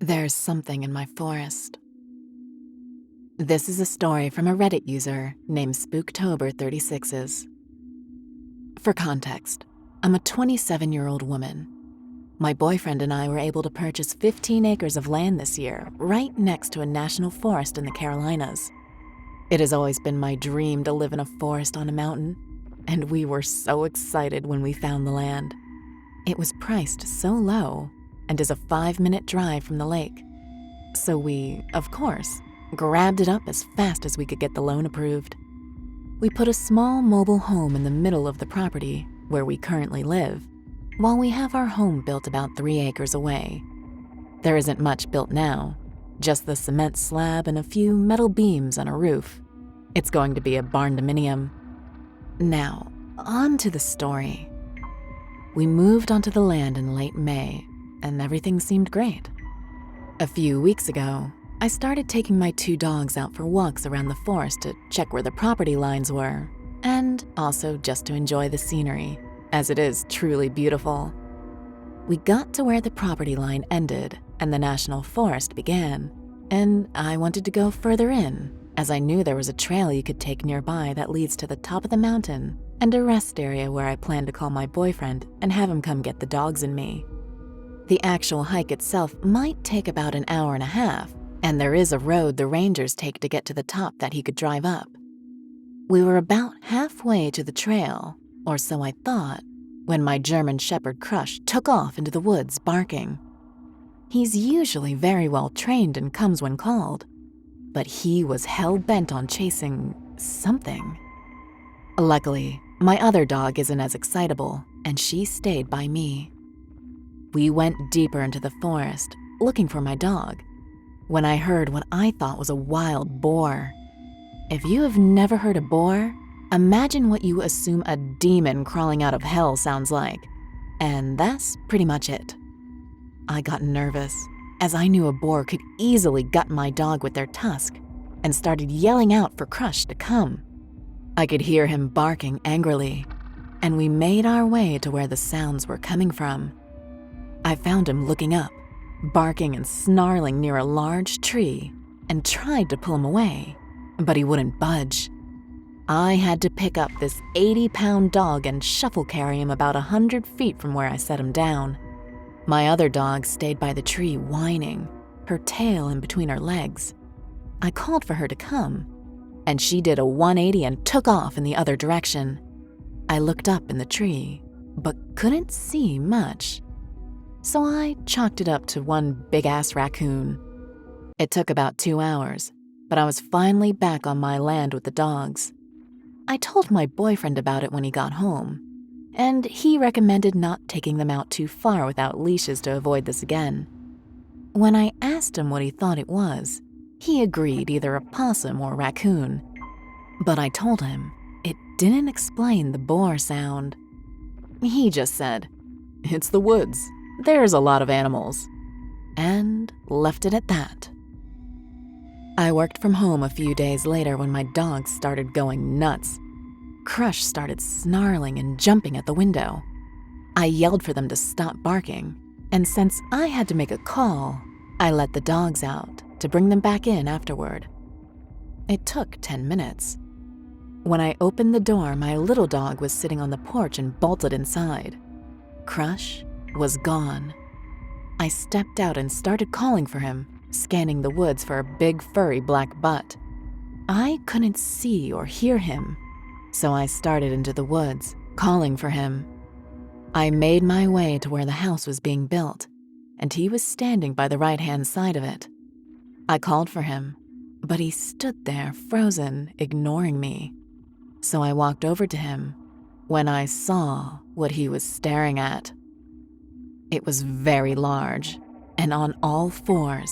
There's something in my forest. This is a story from a Reddit user named Spooktober36s. For context, I'm a 27-year-old woman. My boyfriend and I were able to purchase 15 acres of land this year, right next to a national forest in the Carolinas. It has always been my dream to live in a forest on a mountain, and we were so excited when we found the land. It was priced so low and is a 5-minute drive from the lake. So we, of course, grabbed it up as fast as we could get the loan approved. We put a small mobile home in the middle of the property where we currently live, while we have our home built about 3 acres away. There isn't much built now, just the cement slab and a few metal beams on a roof. It's going to be a barn-dominium. Now, on to the story. We moved onto the land in late May, and everything seemed great. A few weeks ago, I started taking my 2 dogs out for walks around the forest to check where the property lines were, and also just to enjoy the scenery, as it is truly beautiful. We got to where the property line ended and the national forest began, and I wanted to go further in, as I knew there was a trail you could take nearby that leads to the top of the mountain and a rest area where I planned to call my boyfriend and have him come get the dogs and me. The actual hike itself might take about an hour and a half, and there is a road the rangers take to get to the top that he could drive up. We were about halfway to the trail, or so I thought, when my German Shepherd Crush took off into the woods barking. He's usually very well trained and comes when called, but he was hell-bent on chasing something. Luckily, my other dog isn't as excitable, and she stayed by me. We went deeper into the forest, looking for my dog, when I heard what I thought was a wild boar. If you have never heard a boar, imagine what you assume a demon crawling out of hell sounds like, and that's pretty much it. I got nervous, as I knew a boar could easily gut my dog with their tusk, and started yelling out for Crush to come. I could hear him barking angrily, and we made our way to where the sounds were coming from. I found him looking up, barking and snarling near a large tree, and tried to pull him away, but he wouldn't budge. I had to pick up this 80-pound dog and shuffle carry him about 100 feet from where I set him down. My other dog stayed by the tree whining, her tail in between her legs. I called for her to come, and she did a 180 and took off in the other direction. I looked up in the tree, but couldn't see much. So I chalked it up to one big-ass raccoon. It took about 2 hours, but I was finally back on my land with the dogs. I told my boyfriend about it when he got home, and he recommended not taking them out too far without leashes to avoid this again. When I asked him what he thought it was, he agreed either a possum or raccoon. But I told him it didn't explain the boar sound. He just said, "It's the woods. There's a lot of animals," and left it at that. I worked from home a few days later when my dogs started going nuts. Crush started snarling and jumping at the window. I yelled for them to stop barking, and since I had to make a call, I let the dogs out to bring them back in afterward. It took 10 minutes. When I opened the door, my little dog was sitting on the porch and bolted inside. Crush was gone. I stepped out and started calling for him, scanning the woods for a big furry black butt. I couldn't see or hear him, so I started into the woods, calling for him. I made my way to where the house was being built, and he was standing by the right-hand side of it. I called for him, but he stood there frozen, ignoring me. So I walked over to him when I saw what he was staring at. It was very large and on all fours.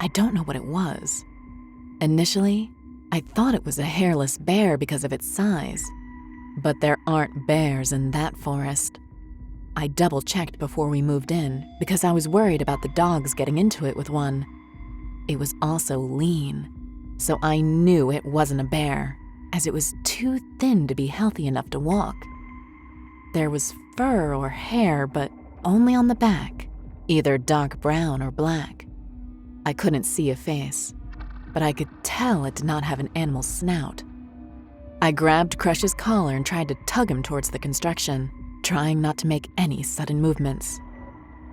I don't know what it was. Initially, I thought it was a hairless bear because of its size, but there aren't bears in that forest. I double-checked before we moved in because I was worried about the dogs getting into it with one. It was also lean, so I knew it wasn't a bear, as it was too thin to be healthy enough to walk. There was fur or hair, but only on the back, either dark brown or black. I couldn't see a face, but I could tell it did not have an animal's snout. I grabbed Crush's collar and tried to tug him towards the construction, trying not to make any sudden movements.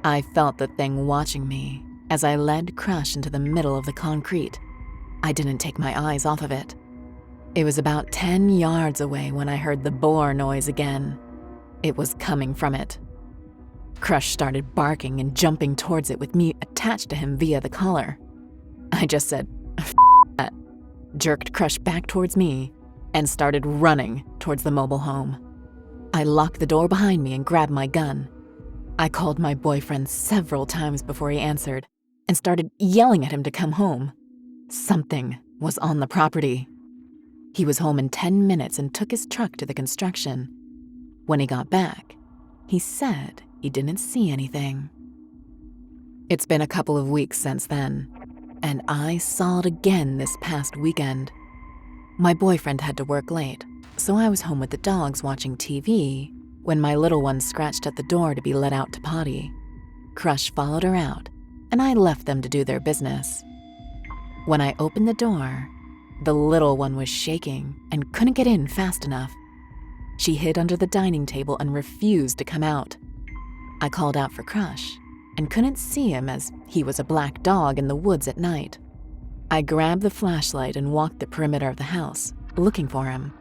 I felt the thing watching me as I led Crush into the middle of the concrete. I didn't take my eyes off of it. It was about 10 yards away when I heard the bore noise again. It was coming from it. Crush started barking and jumping towards it with me attached to him via the collar. I just said, "F that," jerked Crush back towards me, and started running towards the mobile home. I locked the door behind me and grabbed my gun. I called my boyfriend several times before he answered and started yelling at him to come home. Something was on the property. He was home in 10 minutes and took his truck to the construction. When he got back, he said he didn't see anything. It's been a couple of weeks since then, and I saw it again this past weekend. My boyfriend had to work late, so I was home with the dogs watching TV when my little one scratched at the door to be let out to potty. Crush followed her out, and I left them to do their business. When I opened the door, the little one was shaking and couldn't get in fast enough. She hid under the dining table and refused to come out. I called out for Crush and couldn't see him as he was a black dog in the woods at night. I grabbed the flashlight and walked the perimeter of the house, looking for him.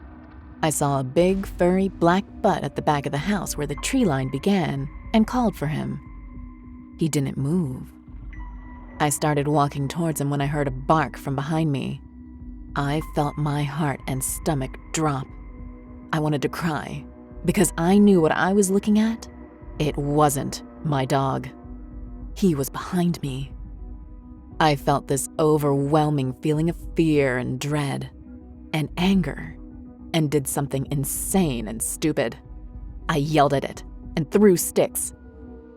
I saw a big, furry black butt at the back of the house where the tree line began and called for him. He didn't move. I started walking towards him when I heard a bark from behind me. I felt my heart and stomach drop. I wanted to cry because I knew what I was looking at. It wasn't my dog. He was behind me. I felt this overwhelming feeling of fear and dread and anger and did something insane and stupid. I yelled at it and threw sticks.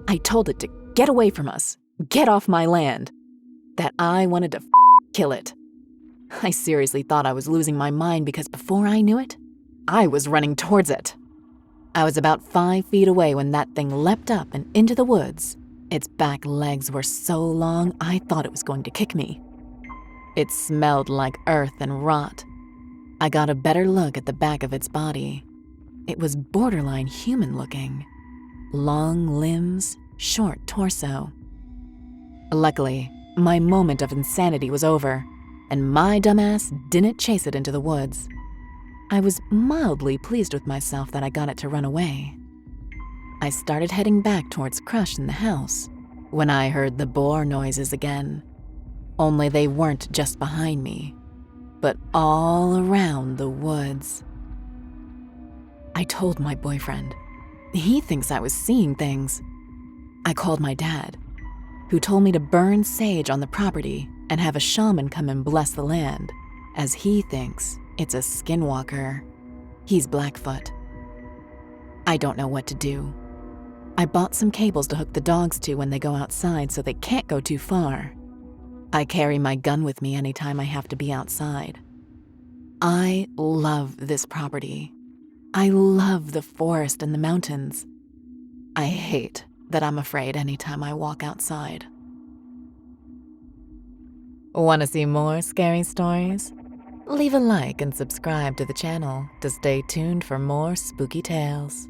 I told it to get away from us, get off my land, that I wanted to kill it. I seriously thought I was losing my mind because before I knew it, I was running towards it. I was about 5 feet away when that thing leapt up and into the woods. Its back legs were so long, I thought it was going to kick me. It smelled like earth and rot. I got a better look at the back of its body. It was borderline human-looking. Long limbs, short torso. Luckily, my moment of insanity was over, and my dumbass didn't chase it into the woods. I was mildly pleased with myself that I got it to run away. I started heading back towards Crush in the house when I heard the bore noises again. Only they weren't just behind me, but all around the woods. I told my boyfriend. He thinks I was seeing things. I called my dad, who told me to burn sage on the property and have a shaman come and bless the land, as he thinks it's a skinwalker. He's Blackfoot. I don't know what to do. I bought some cables to hook the dogs to when they go outside so they can't go too far. I carry my gun with me anytime I have to be outside. I love this property. I love the forest and the mountains. I hate that I'm afraid anytime I walk outside. Want to see more scary stories? Leave a like and subscribe to the channel to stay tuned for more spooky tales.